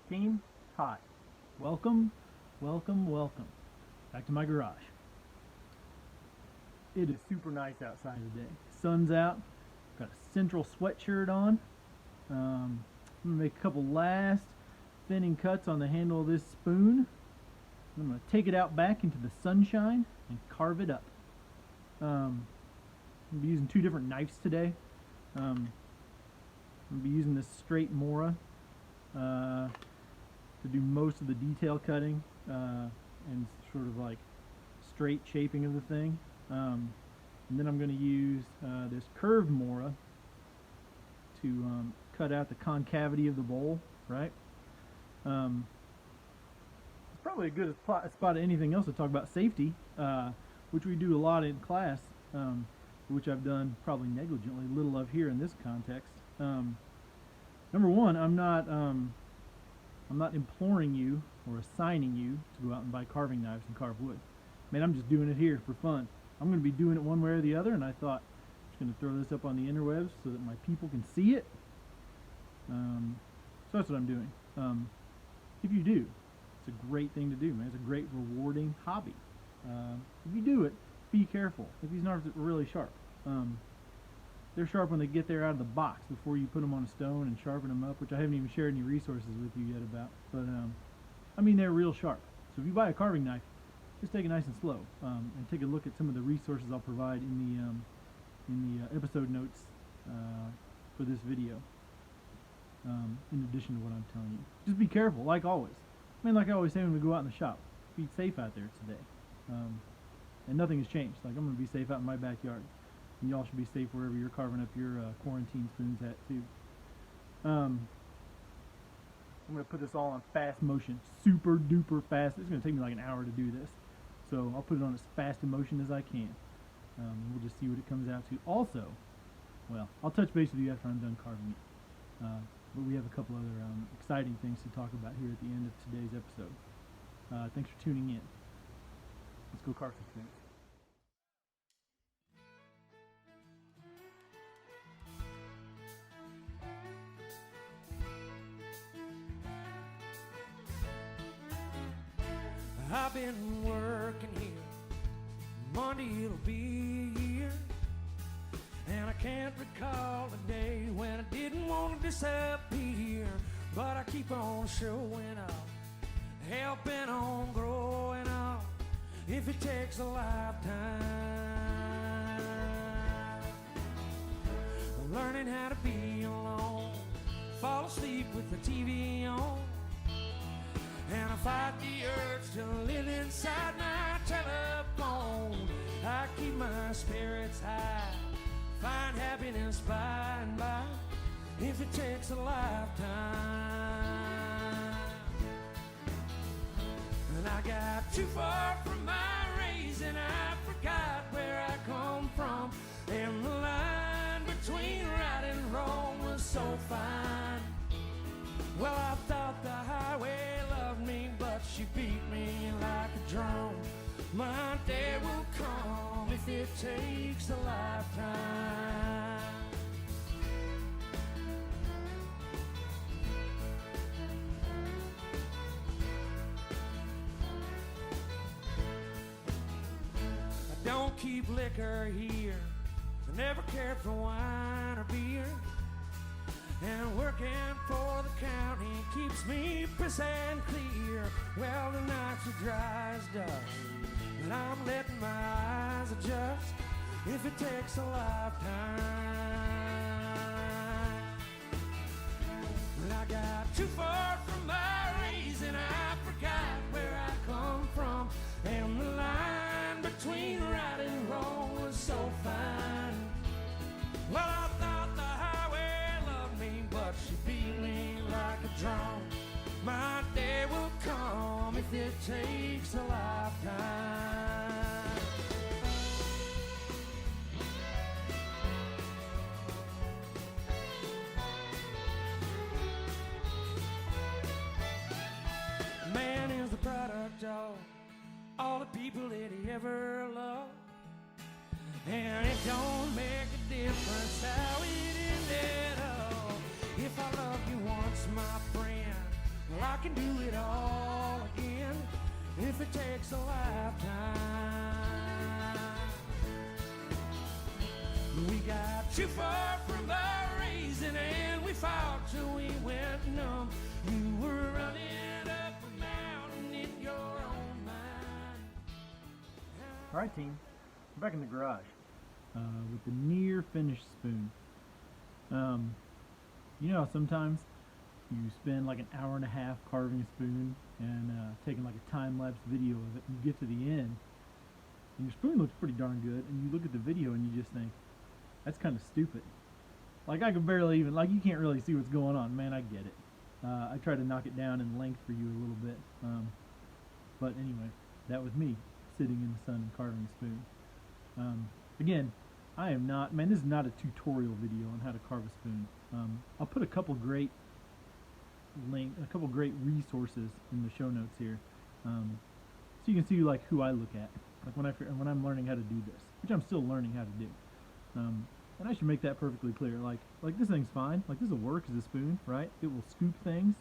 Team, hi. Welcome back to my garage. It is super nice outside today. Sun's out. Got a Central sweatshirt on. I'm gonna make a couple last thinning cuts on the handle of this spoon. I'm gonna take it out back into the sunshine and carve it up. I'm gonna be using two different knives today. I'm gonna be using this straight Mora to do most of the detail cutting and sort of like straight shaping of the thing. And then I'm going to use this curved Mora to cut out the concavity of the bowl, right? It's probably a good spot of anything else to talk about safety, which we do a lot in class, which I've done probably negligently, little of here in this context. Number one, I'm not imploring you or assigning you to go out and buy carving knives and carve wood. Man, I'm just doing it here for fun. I'm going to be doing it one way or the other, and I thought I'm just going to throw this up on the interwebs so that my people can see it. So that's what I'm doing. If you do, it's a great thing to do, man. It's a great, rewarding hobby. If you do it, be careful. If these knives are really sharp. They're sharp when they get there out of the box before you put them on a stone and sharpen them up, which I haven't even shared any resources with you yet about. But, I mean, they're real sharp. So if you buy a carving knife, just take it nice and slow, and take a look at some of the resources I'll provide in the episode notes for this video, in addition to what I'm telling you. Just be careful, like always. I mean, like I always say when we go out in the shop, be safe out there today. And nothing has changed. Like, I'm going to be safe out in my backyard. And y'all should be safe wherever you're carving up your quarantine spoons at, too. I'm going to put this all on fast motion. Super duper fast. It's going to take me like an hour to do this. So I'll put it on as fast in motion as I can. We'll just see what it comes out to. Also, well, I'll touch base with you after I'm done carving it. But we have a couple other exciting things to talk about here at the end of today's episode. Thanks for tuning in. Let's go carve some things. I've been working here, Monday it'll be a year, and I can't recall a day when I didn't want to disappear, but I keep on showing up, helping on growing up, if it takes a lifetime, learning how to be alone, fall asleep with the TV on, and I fight the urge to live inside my telephone. I keep my spirits high, find happiness by and by, if it takes a lifetime. And I got too far from my raising, I forgot where I come from, and the line between right and wrong was so fine. Well, I thought the highway loved me, but she beat me like a drum. My day will come if it takes a lifetime. I don't keep liquor here, I never cared for wine or beer, and working for the county keeps me pissed and clear. Well, the nights are dry as dust, and I'm letting my eyes adjust, if it takes a lifetime. Well, I got too far from my raising, I forgot where I come from, and the line between right and wrong was so fine. Well, I thought the highway loved me, but she beat me like a drum. My day will come if it takes a lifetime. Man is the product of all the people that he ever loved, and it don't make a difference how it ended up. If I loved you once, my friend, Well, I can do it all again if it takes a lifetime. We got too far from our raising and we fought till we went numb. You were running up a mountain in your own mind. All right, team. We're back in the garage with the near finished spoon. You know, sometimes you spend like an hour and a half carving a spoon and taking like a time-lapse video of it, and you get to the end, and your spoon looks pretty darn good, and you look at the video and you just think, that's kind of stupid. Like, I could barely even, like, you can't really see what's going on. Man, I get it. I try to knock it down in length for you a little bit. But anyway, that was me sitting in the sun and carving a spoon. Again, I am not, man, this is not a tutorial video on how to carve a spoon. I'll put a couple great resources in the show notes here, so you can see like who I look at, like when I'm learning how to do this, which I'm still learning how to do. And I should make that perfectly clear. Like this thing's fine. Like, this will work as a spoon, right? It will scoop things.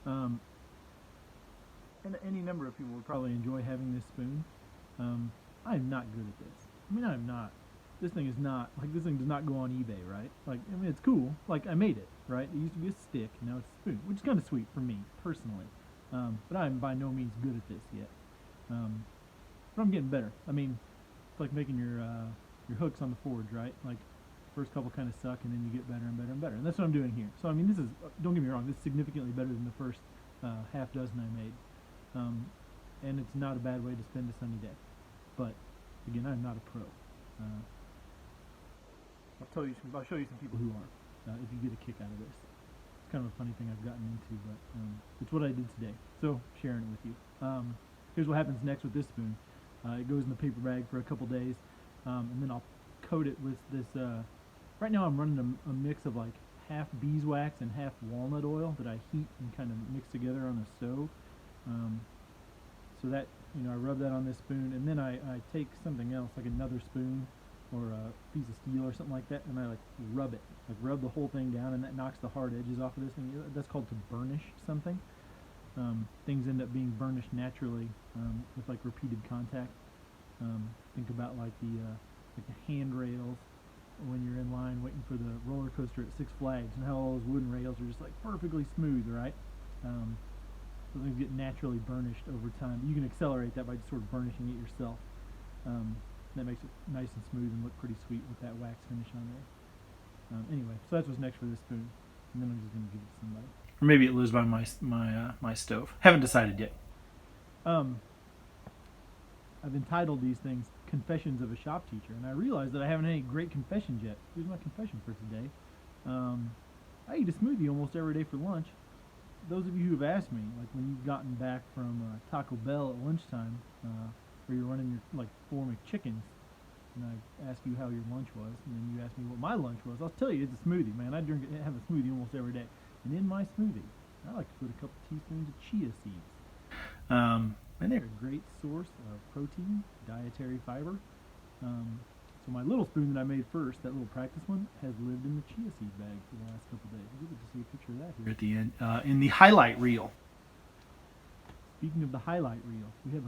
And any number of people would probably enjoy having this spoon. I am not good at this. I mean, I'm not. This thing is not, like, this thing does not go on eBay, right? Like, I mean, it's cool. Like, I made it, right? It used to be a stick, now it's a spoon, which is kind of sweet for me, personally. But I'm by no means good at this yet. But I'm getting better. I mean, it's like making your hooks on the forge, right? Like, first couple kind of suck, and then you get better and better and better. And that's what I'm doing here. So, I mean, this is, don't get me wrong, this is significantly better than the first half dozen I made. And it's not a bad way to spend a sunny day. But, again, I'm not a pro. I'll show you some people who are, if you get a kick out of this. It's kind of a funny thing I've gotten into, but it's what I did today. So, sharing it with you. Here's what happens next with this spoon. It goes in the paper bag for a couple days, and then I'll coat it with this, right now I'm running a mix of like half beeswax and half walnut oil that I heat and kind of mix together on a stove. So that, you know, I rub that on this spoon, and then I take something else, like another spoon or a piece of steel or something like that, and I like rub it, like rub the whole thing down, and that knocks the hard edges off of this thing. That's called to burnish something. Things end up being burnished naturally with like repeated contact. Think about like the handrails when you're in line waiting for the roller coaster at Six Flags, and how all those wooden rails are just like perfectly smooth, right? So things get naturally burnished over time. You can accelerate that by just sort of burnishing it yourself. That makes it nice and smooth and look pretty sweet with that wax finish on there. Anyway, so that's what's next for this spoon, and then I'm just going to give it to somebody. Or maybe it lives by my stove. Haven't decided yet. I've entitled these things Confessions of a Shop Teacher, and I realized that I haven't had any great confessions yet. Here's my confession for today. I eat a smoothie almost every day for lunch. Those of you who have asked me, like when you've gotten back from Taco Bell at lunchtime, where you're running your like 4 McChickens, and I ask you how your lunch was, and then you ask me what my lunch was, I'll tell you it's a smoothie, man. I have a smoothie almost every day. And in my smoothie, I like to put a couple teaspoons of chia seeds. And they're a great source of protein, dietary fiber. So my little spoon that I made first, that little practice one, has lived in the chia seed bag for the last couple days. You'll get to see a picture of that here at the end, in the highlight reel. Speaking of the highlight reel, we have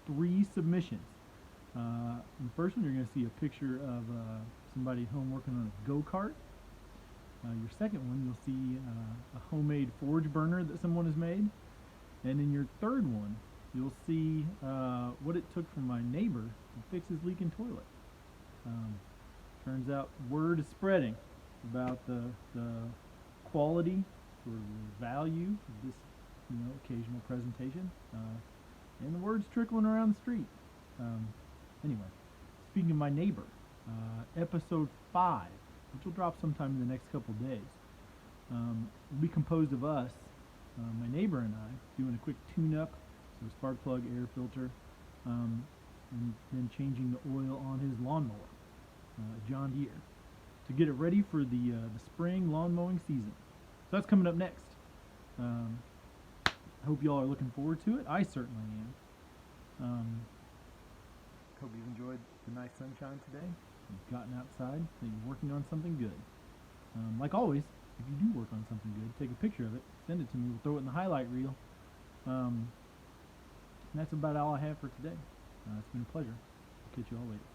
3 submissions. In the first one, you're going to see a picture of somebody at home working on a go-kart. Your second one, you'll see a homemade forge burner that someone has made. And in your third one, you'll see what it took from my neighbor to fix his leaking toilet. Turns out word is spreading about the quality or the value of this, you know, occasional presentation, and the word's trickling around the street. Anyway, speaking of my neighbor, episode 5, which will drop sometime in the next couple days, will be composed of us, my neighbor and I, doing a quick tune-up, so spark plug, air filter, and then changing the oil on his lawnmower, John Deere, to get it ready for the spring lawn mowing season. So that's coming up next. I hope y'all are looking forward to it. I certainly am. Hope you've enjoyed the nice sunshine today. You've gotten outside, and you're working on something good. Like always, if you do work on something good, take a picture of it, send it to me. We'll throw it in the highlight reel. And that's about all I have for today. It's been a pleasure. I'll catch you all later.